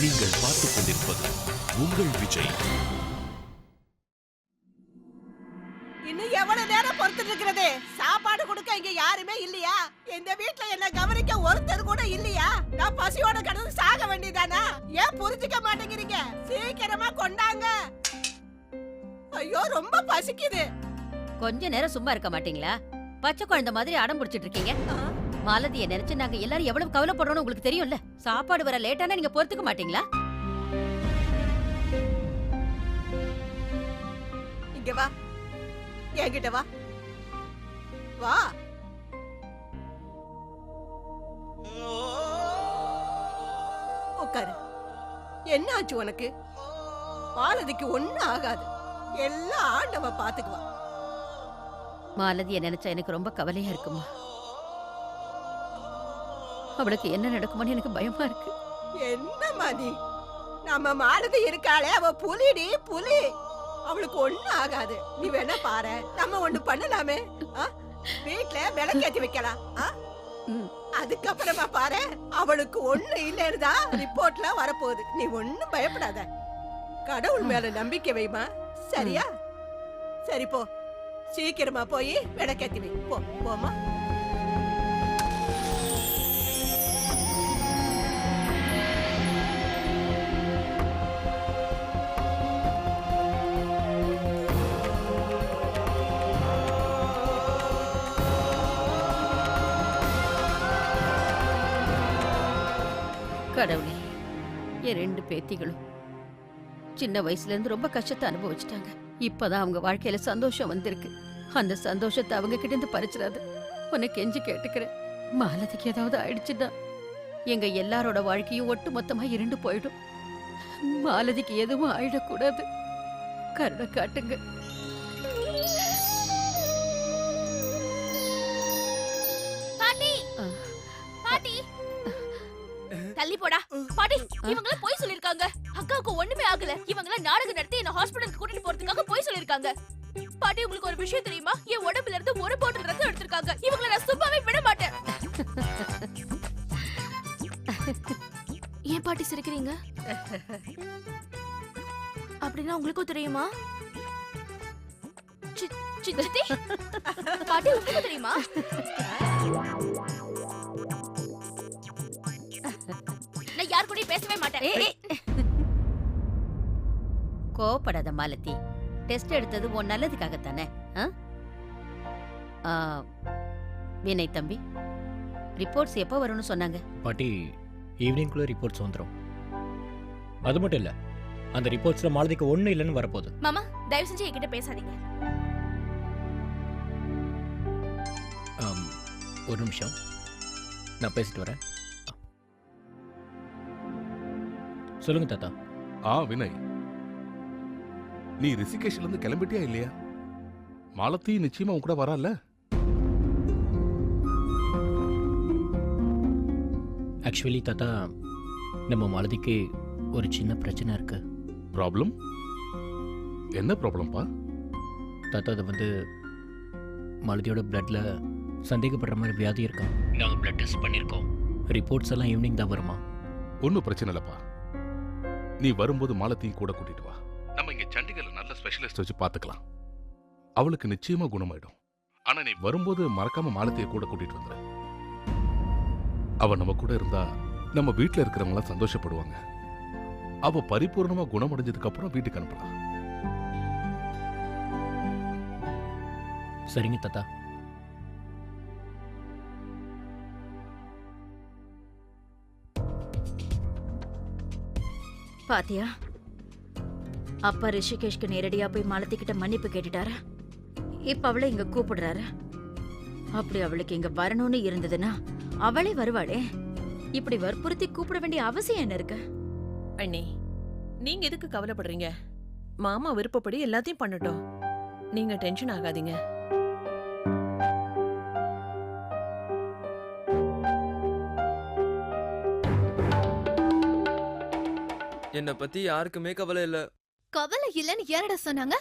நீங்கள் பார்த்துக் கொண்டிருப்பது உங்கள் விஜய். இன்னும் எவ்வளவு நேரம் பொறுத்துட்டு இருக்கிறது? சாப்பாடு கொடுக்க இங்க யாருமே இல்லையா? இந்த வீட்ல என்ன கவனிக்க ஒருத்தர் கூட இல்லையா? நான் பசியோட கடந்து சாக வேண்டியதானா? ஏன் புரிஞ்சுக்க மாட்டேங்கிறீங்க? சீக்கிரமா கொண்டாங்க. ஐயோ ரொம்ப பசிக்குது. கொஞ்ச நேரம் சும்மா இருக்க மாட்டீங்களா? பச்சை குழந்தை மாதிரி அடம் பிடிச்சிட்டு இருக்கீங்க. மாலதியை நினைச்சு நாங்க எல்லாரும் எவ்வளவு கவலைப்படுறோம்னு உங்களுக்கு தெரியும்ல. சாப்பாடு வர லேட்டானா நீங்க பொறுத்துக்க மாட்டீங்களா? இங்க வா, என்கிட்ட வா. வா. உட்காரு. என்ன ஆச்சு உனக்கு? மாலதிக்கு ஒண்ணும் ஆகாது. எல்லாம் ஆண்டவ பாத்துக்குவா. மாலதியை நினைச்சா எனக்கு ரொம்ப கவலையா இருக்குமா. அவளுக்கு என்ன நடக்குமான்னு எனக்கு பயமா இருக்கு. என்னம்மா நீ? நம்ம மாலதி இருக்காளே, அவ புலிடி புலி. அவளுக்கு ஒண்ணும் ஆகாது. நீ வேணா பாரு, நம்ம ஒண்ணு பண்ணலாமே. வீட்ல விளக்கேத்தி வைக்கலாம். அதுக்கப்புறமா பாரு, அவளுக்கு ஒண்ணு இல்லைன்னு தான் ரிப்போர்ட்ல வரப்போகுது. நீ ஒண்ணும் பயப்படாத. கடவுள் மேல நம்பிக்கை வைமா, சரியா? சரி போ, சீக்கிரமா போய் விளக்கேத்தி வை. போ போமா. கடவுளே, என் 2 பேத்திகளும் சின்ன வயசுல இருந்து ரொம்ப கஷ்டத்தை அனுபவிச்சுட்டாங்க. இப்பதான் அவங்க வாழ்க்கையில சந்தோஷம் வந்திருக்கு. அந்த சந்தோஷத்தை அவங்க கிட்ட இருந்து பறிச்சிடாது. உன்னை கெஞ்சி கேட்டுக்கிறேன். மாலதிக்கு ஏதாவது ஆயிடுச்சுன்னா எங்க எல்லாரோட வாழ்க்கையும் ஒட்டு மொத்தமா இருண்டு போயிடும். மாலதிக்கு எதுவும் ஆயிடக்கூடாது. கருணை காட்டுங்க. தள்ளி போடா பாட்டி. இவங்கள போய் சொல்லிருக்காங்க. அக்காவுக்கு ஒண்ணுமே ஆகல. இவங்கள நாடகம் நடத்தி என்ன ஹாஸ்பிடலுக்கு கூட்டிட்டு போறதுக்காக போய் சொல்லிருக்காங்க. பாட்டி, உங்களுக்கு ஒரு விஷயம் தெரியுமா? என் உடம்புல இருந்து ஒரு பாட்டில் ரத்தம் எடுத்திருக்காங்க. இவங்கள நான் சும்மாவே விட மாட்டேன். ஏன் பாட்டி சிரிக்கிறீங்க? அப்படின்னா உங்களுக்கும் தெரியுமா? சித்தி பாட்டி, உங்களுக்கு தெரியுமா? நான் யார் கூடயும் பேசவே மாட்டேன். கோபப்படாத மாலதி. டெஸ்ட் எடுத்தது உன் நல்லதுக்காகத்தானே. வினய் தம்பி, ரிப்போர்ட்ஸ் எப்போ வரும்னு சொன்னாங்க? பாட்டி, ஈவினிங்குள்ள ரிப்போர்ட்ஸ் வந்துடும். அது மட்டும் இல்ல, அந்த ரிப்போர்ட்ஸ்ல மாலதிக்கு ஒண்ணு இல்லைன்னு வரப்போகுது. மாமா, தயவு செஞ்சு என்கிட்ட பேசாதீங்க. ஒரு நிமிஷம், நான் பேசிட்டு வரேன். சொல்லுங்க தாத்தா. வினய், நீ ரிஷிகேஷ்ல இருந்து கிளம்பிட்டியா இல்லையா? மாலதி நிச்சயமா உன் கூட வரல. ஆக்சுவலி தாத்தா, நம்ம மாலதிக்கு ஒரு சின்ன பிரச்சனை இருக்கு. ப்ராப்ளம்? என்ன ப்ராப்ளம்பா? தாத்தா, அது வந்து மாலதியோட பிளட்ல சந்தேகப்படுற மாதிரி வியாதி இருக்கா. நாங்கள் பிளட் டெஸ்ட் பண்ணியிருக்கோம். ரிப்போர்ட்ஸ் எல்லாம் ஈவினிங் தான் வருமா? ஒன்றும் பிரச்சனை இல்லப்பா. நீ வரும்போது மாலத்தையும் கூட கூட்டிட்டு வா. நம்ம இங்க சண்டிகர்ல நல்ல ஸ்பெஷலிஸ்ட் வச்சு பாத்துக்கலாம். அவளுக்கு நிச்சயமா குணமாயிடும். ஆனா நீ வரும்போது மறக்காம மாலத்தைய கூட கூட்டிட்டு வந்துரு. அவ நம்ம கூட இருந்தா நம்ம வீட்டுல இருக்கிறவங்க எல்லாம் சந்தோஷப்படுவாங்க. அவ பரிபூர்ணமா குணமடைஞ்சதுக்கு அப்புறம் வீட்டுக்கு அனுப்பலாம். சரிங்க தாத்தா. பாத்தியா, அப்பா ரிஷிகேஷ்க்கு நேரடியா போய் மாலதி கிட்ட மன்னிப்பு கேட்டுட்டாரு. இப்ப அவளை இங்க கூப்பிடுறாரு. அப்படி அவளுக்கு இங்க வரணும்னு இருந்ததுன்னா அவளே வருவாளே. இப்படி வற்புறுத்தி கூப்பிட வேண்டிய அவசியம் என்ன இருக்கு? அண்ணி, நீங்க எதுக்கு கவலைப்படுறீங்க? மாமா விருப்பப்படி எல்லாத்தையும் பண்ணட்டும். நீங்க டென்ஷன் ஆகாதீங்க. என்ன பத்தி யாருக்குமே கவலை இல்ல. கவலை இல்லன்னு யாரடா சொன்னாங்க?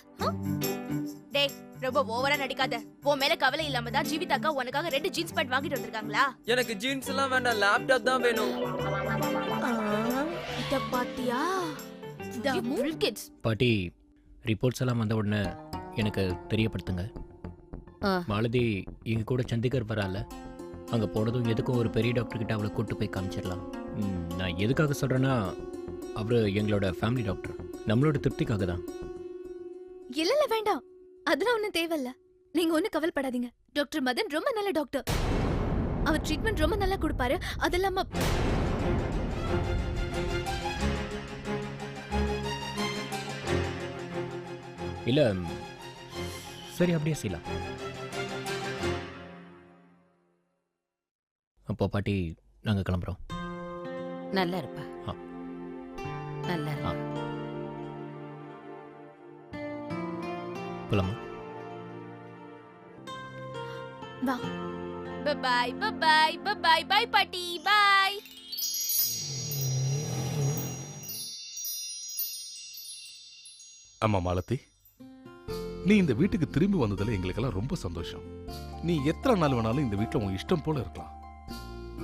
டேய், ரொம்ப ஓவரா நடிக்காத. உன் மேல கவலை இல்லாம தான் ஜீவிதாக்கா உனக்காக 2 ஜீன்ஸ் பேண்ட் வாங்கிட்டு வந்திருக்காங்களா? எனக்கு ஜீன்ஸ் எல்லாம் வேண்டாம், லேப்டாப் தான் வேணும். இத பாத்தியா கிட்ஸ் பாட்டி ரிப்போர்ட்ஸ் எல்லாம் வந்த உடனே எனக்கு தெரியப்படுத்துங்க. ஆ. மாலதி எங்க கூட சண்டிகர் வரால, அங்கே போனதும் எதுக்கும் ஒரு பெரிய டாக்டர் கிட்ட அவளை கூட்டு போய் காமிச்சிடலாம். நான் எதுக்காக சொல்கிறேன்னா, அவர் எங்களோட ஃபேமிலி டாக்டர், நம்மளோட திருப்திக்காக தான். இல்ல வேண்டாம், அதெல்லாம் ஒண்ணும் தேவையில்ல. நீங்க ஒண்ணும் கவலைப்படாதீங்க. டாக்டர் மதன் ரொம்ப நல்ல டாக்டர். அவர் ட்ரீட்மெண்ட் ரொம்ப நல்லா கொடுப்பாரு. அது இல்லாம இல்லை, சரி அப்படியே செய்யலாம். அப்போ பாட்டி நாங்கள் கிளம்புறோம். நல்லா இருப்பா. ஆ. நல்லா இருப்பா. போலாமா? பை பை பை பை பாட்டி பை. அம்மா மாலதி, நீ இந்த வீட்டுக்கு திரும்பி வந்ததுல எங்களுக்கெல்லாம் ரொம்ப சந்தோஷம். நீ எத்தனை நாள் வேணாலும் இந்த வீட்டுல உன் இஷ்டம் போல இருக்கலாம்.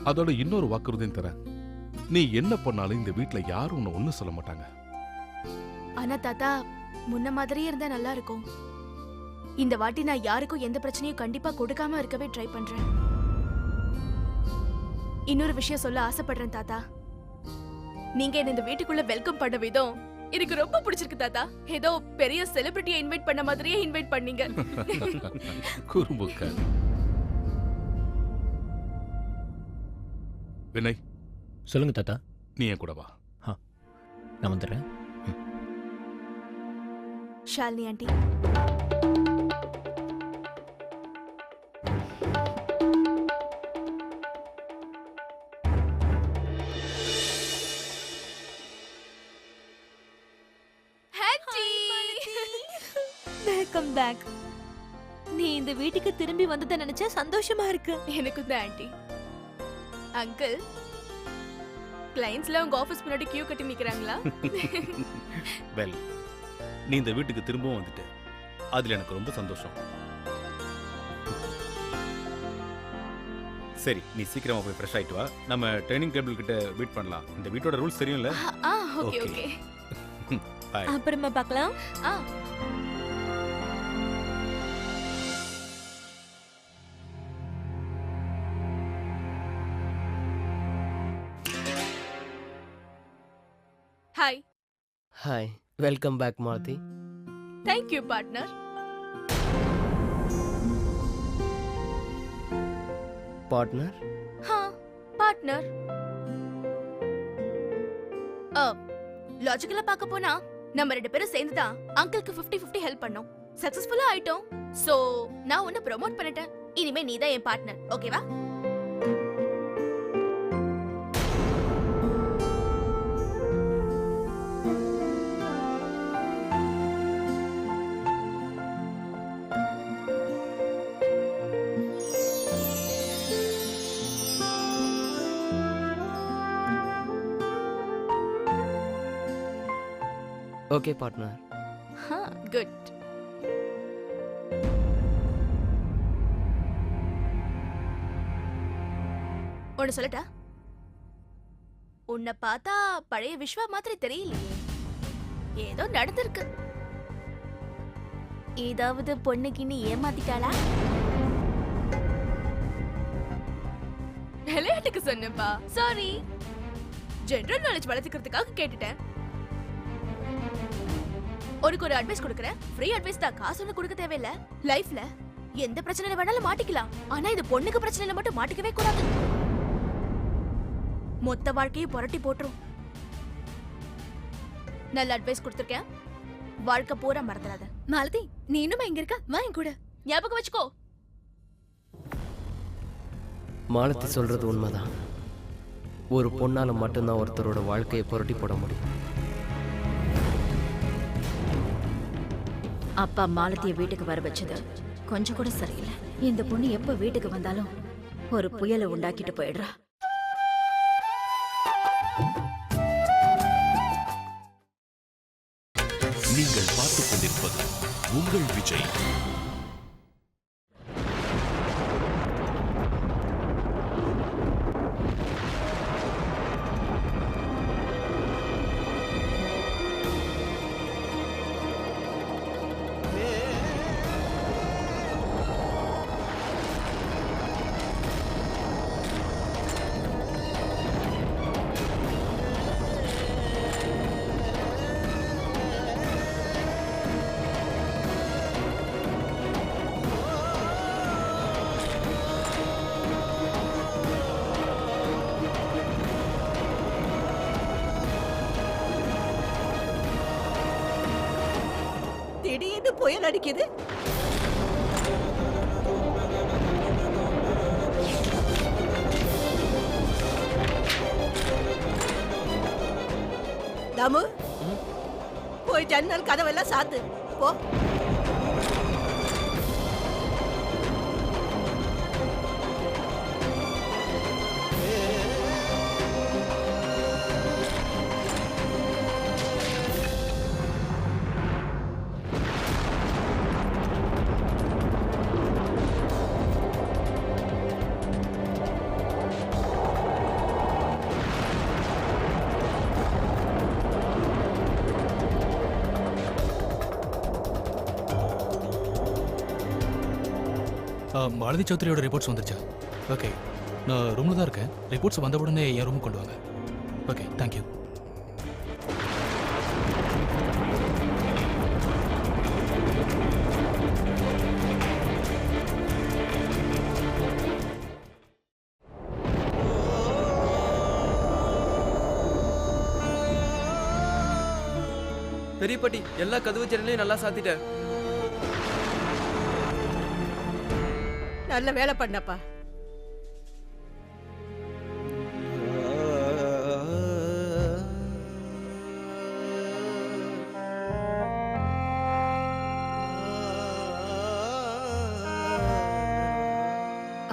அதோட இன்னொரு வாக்குறுதியும் தரேன், நீ என்ன பண்ணாலும் இந்த வீட்டுல யாரும் உன்னை ஒண்ணும் சொல்ல மாட்டாங்க. ஆனா தாத்தா, முன்ன மாதிரியே இருந்தா நல்லா இருக்கும். இந்த வாட்டி நான் யாருக்கும் எந்த பிரச்சனையும் கண்டிப்பா கொடுக்காம இருக்கவே ட்ரை பண்றேன். இன்னொரு விஷயம் சொல்ல ஆசைப்படுறேன் தாத்தா. நீங்க என்ன இந்த வீட்டுக்குள்ள வெல்கம் பண்ண விதம் எனக்கு ரொம்ப பிடிச்சிருக்கு தாத்தா. ஏதோ பெரிய செலிபிரிட்டியை இன்வைட் பண்ண மாதிரியே இன்வைட் பண்ணீங்க. குறும்புக்க வினய், சொல்லுங்க தாத்தா. நீ என் கூட வா. நான் வந்துடுறேன். Shalini aunty, welcome back. நீ இந்த வீட்டுக்கு திரும்பி வந்ததை நினைச்சா சந்தோஷமா இருக்கு. எனக்கு தான் ஆண்டி. அங்கிள், கிளைண்ட்ஸ்ல உங்க ஆபீஸ் முன்னாடி கியூ கட்டி நிக்கறாங்களா? வெல், நீ இந்த வீட்டுக்கு திரும்பவும் வந்துட்ட, அதுல எனக்கு ரொம்ப சந்தோஷம். சரி, நீ சீக்கிரமா போய் ஃப்ரெஷ் ஆயிட்டு வா. நம்ம ட்ரைனிங் டேபிள் கிட்ட வெயிட் பண்ணலாம். இந்த வீட்டோட ரூல்ஸ் தெரியும்ல? Okay Okay. ஓகே. பை. அப்புறமா பார்க்கலாம். Hi. Hi, welcome back Malathi. Thank you partner. Partner? Partner. லாஜிக்கலா பார்க்க போனா நம்ம ரெண்டு பேரும் சேர்ந்து தான் அங்கிளுக்கு 50-50 ஹெல்ப் பண்ணோம். சக்சஸ்ஃபுல்லா ஆயிட்டோம். சோ நான் உன்னை ப்ரோமோட் பண்ணிட்டேன். இனிமே நீ தான் என் பார்ட்னர், ஓகேவா? Okay partner. குட். ஒன்னு சொல்லட்டா? உன்னை பார்த்தா பழைய விஸ்வா மாதிரி தெரியலையே. ஏதோ நடந்திருக்கு. ஏதாவது பொண்ணுக்கு நீ ஏமாத்திட்டாளா? விளையாட்டுக்கு சொன்னப்பா. சாரி. ஜெனரல் நாலேஜ் வளர்த்துக்கிறதுக்காக கேட்டுட்டேன். உனக்கு ஒரு அட்வைஸ் கொடுக்கறேன். ஃப்ரீ அட்வைஸ் தான், காசு ஒண்ணு கொடுக்க தேவையில்ல. லைஃப்ல எந்த பிரச்சனையில வேணாலும் மாட்டிக்கலாம். ஆனா இது பொண்ணுக்கு பிரச்சனையில மட்டும் மாட்டிக்கவே கூடாது. மொத்த வாழ்க்கையை புரட்டி போட்டுரும். நல்ல அட்வைஸ் கொடுத்திருக்கேன். வாழ்க்கை பூரா மறந்துடாத. மாலதி, நீ இன்னுமா இங்க இருக்க? வா என் கூட. ஞாபகம் வச்சுக்கோ. மாலதி சொல்றது உண்மைதான். ஒரு பொண்ணால மட்டும்தான் ஒருத்தரோட வாழ்க்கையை புரட்டி போட முடியும். அப்பா மாலத்திய வீட்டுக்கு வர வச்சது கொஞ்சம் கூட சரியில்லை. இந்த பொண்ணு எப்ப வீட்டுக்கு வந்தாலும் ஒரு புயலை உண்டாக்கிட்டு போயிடுறா. நீங்கள் பார்த்துக் கொண்டிருப்பது உங்கள் விஜய். திடீர்னு புயல் அடிக்குது. தாமு, போய் ஜன்னல் கதவெல்லாம் சாத்து போ. மாலதி சௌத்ரியோட ரிப்போர்ட்ஸ் வந்துருச்சா? ஓகே, நான் ரூமில் தான் இருக்கேன். ரிப்போர்ட்ஸ் வந்த உடனே என் ரூமுக்கு கொண்டு வாங்க. Okay, thank you. பெரிய பாட்டி எல்லா கதவு ஜன்னலையும் நல்லா சாத்திட்டேன். நல்ல வேலை பண்ணப்பா.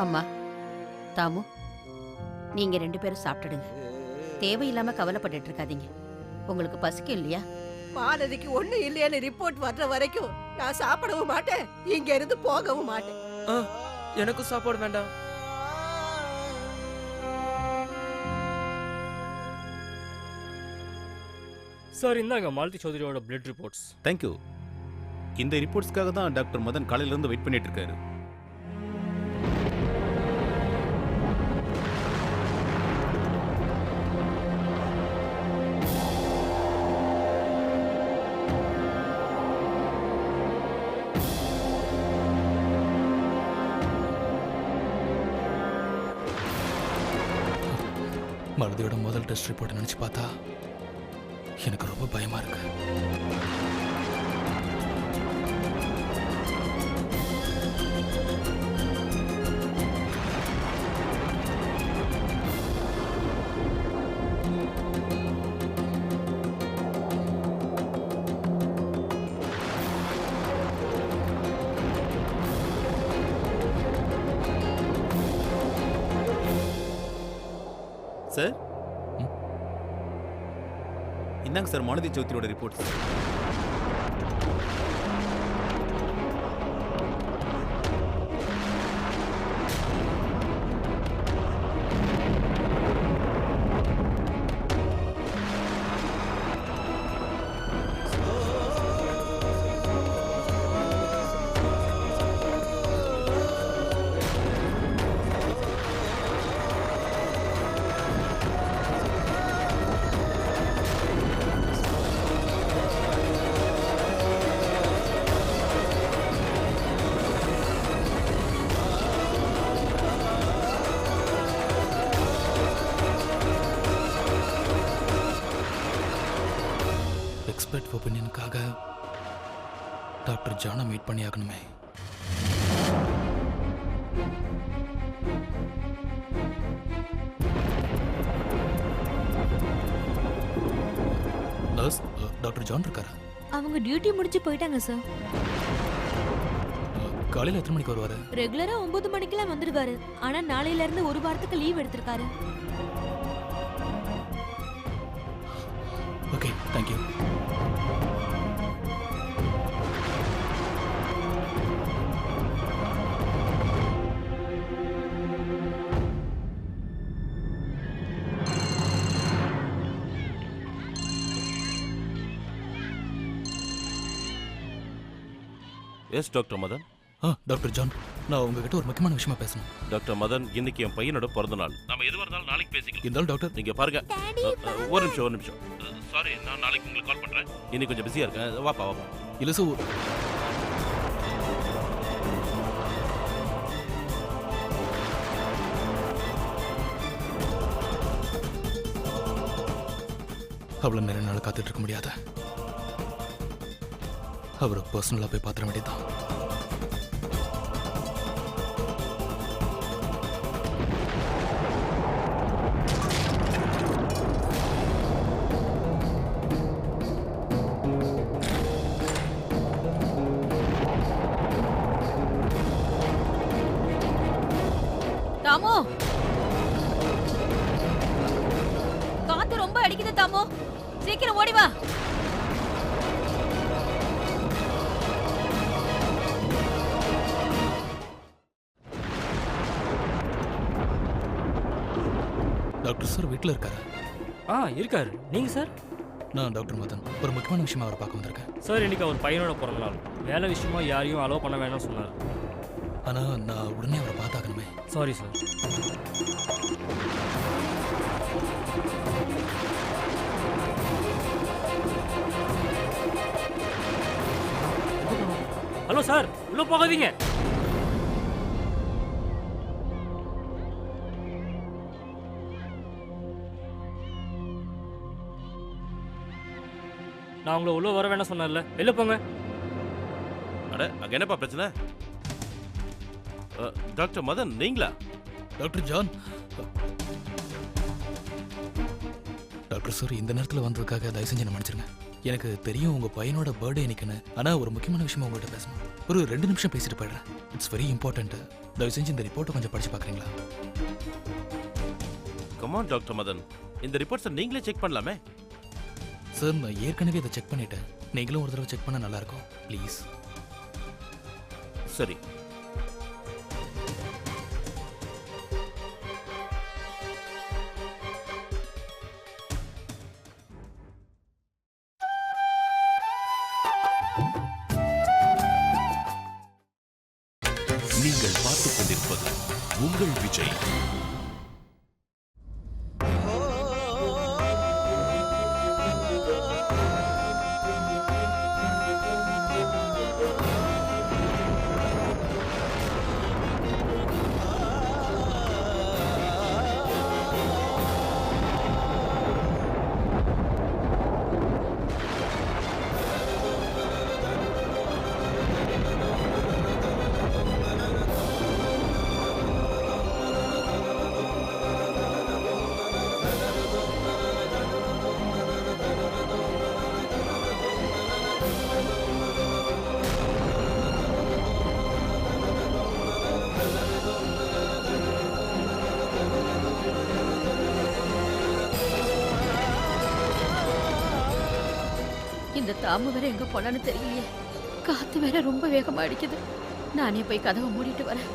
அம்மா, தாமு, நீங்க 2 பேரும் சாப்பிட்டுடுங்க. தேவையில்லாம கவலைப்பட்டுட்டு இருக்காதீங்க. உங்களுக்கு பசிக்கும் இல்லையா? மாலதிக்கு ஒண்ணும் இல்லையான்னு ரிப்போர்ட் வர்ற வரைக்கும் நான் சாப்பிடவும் மாட்டேன், இங்க இருந்து போகவும் மாட்டேன். எனக்கும் சாப்பாடு வேண்டாம். சார், இந்தாங்க மாலதி சௌத்ரியோட பிளட் ரிப்போர்ட்ஸ். தேங்க்யூ. இந்த ரிப்போர்ட்ஸ்க்காக தான் டாக்டர் மதன் காலையிலேருந்து வெயிட் பண்ணிட்டு இருக்காரு. மாலதியோட முதல் டெஸ்ட் ரிப்போர்ட் நினைச்சு பார்த்தா எனக்கு ரொம்ப பயமா இருக்கு. சார், இந்தாங்க சார் மாலதி சௌத்ரியோட ரிப்போர்ட்ஸ். எக்ஸ்பர்ட் ஒப்பீனியனுக்காக டாக்டர் ஜானை மீட் பண்ணி ஆகணுமே. நர்ஸ், டாக்டர் ஜான் இருக்காரா? அவங்க டியூட்டி முடிஞ்சு போயிட்டாங்க சார். காலையில் எத்தனை மணிக்கு வருவாரு? ரெகுலரா 9 மணிக்கெல்லாம் வந்துருக்காரு. ஆனா நாளையில இருந்து ஒரு வாரத்துக்கு லீவ் எடுத்திருக்காரு. Okay, thank you. Yes doctor Madan. Doctor John, நான் உங்ககிட்ட ஒரு முக்கியமான விஷயமா பேசணும். டாக்டர் மதன், இன்னைக்கு என் பையனோட பிறந்த நாள். நாம எதுவாக இருந்தாலும் நாளைக்கு பேசிக்கலாம். இருந்தாலும் டாக்டர், நீங்க பாருங்க. ஒரு நிமிஷம். சாரி, நான் நாளைக்கு உங்களுக்கு கால் பண்றேன். இன்னைக்கு கொஞ்சம் பிஸியா இருக்கேன். வாப்பா. இல்ல சார், அவ்வளவு நிறைய நாள் காத்துட்டு இருக்க முடியாத. அவரை பர்சனலாக போய் பார்த்துட வேண்டியதான். தாமோ, காத்து ரொம்ப அடிக்குது தாமோ, சீக்கிரம் ஓடி வா. டாக்டர் சார் வீட்டில் இருக்காரா? இருக்காரு. நீங்கள் சார்? நான் டாக்டர் மதன். ஒரு முக்கியமான விஷயமா அவரை பார்க்க வந்திருக்கேன். சார் இன்னைக்கு அவர் பையனோட பிறந்த நாள். வேலை விஷயமா யாரையும் அலோவ் பண்ண வேணாம்னு சொன்னார். ஆனால் நான் உடனே அவரை பார்த்தாக்கணுமே. Sorry sir. ஹலோ சார், உள்ள போகாதீங்க. நான் உங்களை உள்ள வர வேணாம் சொன்னேன்ல, வெளில போங்க. அட, அங்க என்னப்பா பிரச்சனை? டாக்டர் மதன் நீங்களா? Doctor John. டாக்டர் சார், இந்த நேரத்தில் வந்ததுக்காக தயவு செஞ்சு என்ன மன்னிச்சிருங்க. எனக்கு தெரியும் உங்கள் பையனோட பர்த்டே இன்னைக்குன்னு. ஆனால் ஒரு முக்கியமான விஷயமா உங்கள்கிட்ட பேசணும். ஒரு 2 நிமிஷம் பேசிட்டு போயிடுறேன். It's very important. தயவு செஞ்சு இந்த ரிப்போர்ட்டை கொஞ்சம் படிச்சு பார்க்குறீங்களா? கமான் டாக்டர் மதன், இந்த ரிப்போர்ட்ஸை நீங்களே செக் பண்ணலாமே. சார், நான் ஏற்கனவே இதை செக் பண்ணிட்டேன். நீங்களும் ஒரு தடவை செக் பண்ண நல்லாயிருக்கும் ப்ளீஸ். சரி. நீங்கள் பார்த்துக் கொண்டிருப்பது உங்கள் விஜய். இந்த தாமு வேற எங்க போனான்னு தெரியலையே. காத்து வேற ரொம்ப வேகமா அடிக்குது. நானே போய் கதவை மூடிட்டு வரேன்.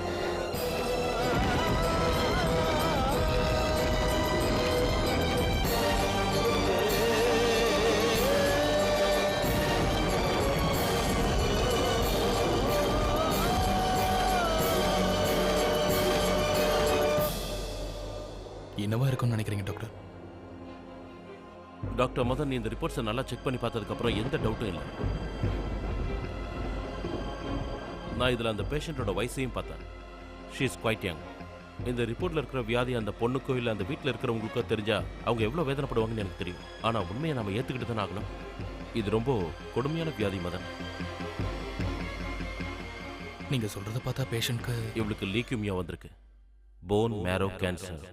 என்னவா இருக்கும்னு நினைக்கிறீங்க டாக்டர்? டாக்டர் மதன், இந்த ரிப்போர்ட்ஸை நல்லா செக் பண்ணி பார்த்ததுக்கு அப்புறம் எந்த டவுட்டும் இல்லை. நான் இதில் அந்த பேஷண்ட்டோட வயசையும் பார்த்தேன். She is quite young. இந்த ரிப்போர்ட்டில் இருக்கிற வியாதி அந்த பொண்ணுக்கோ இல்லை அந்த வீட்டில் இருக்கிறவங்களுக்கோ தெரிஞ்சா அவங்க எவ்வளோ வேதனைப்படுவாங்கன்னு எனக்கு தெரியும். ஆனால் உண்மையை நம்ம ஏற்றுக்கிட்டு தானே ஆகணும். இது ரொம்ப கொடுமையான வியாதி மதன். நீங்கள் சொல்கிறத பார்த்தா பேஷண்ட்க்கு இவளுக்கு லீக்யூமியா வந்திருக்கு. Phone மேரோ cancer.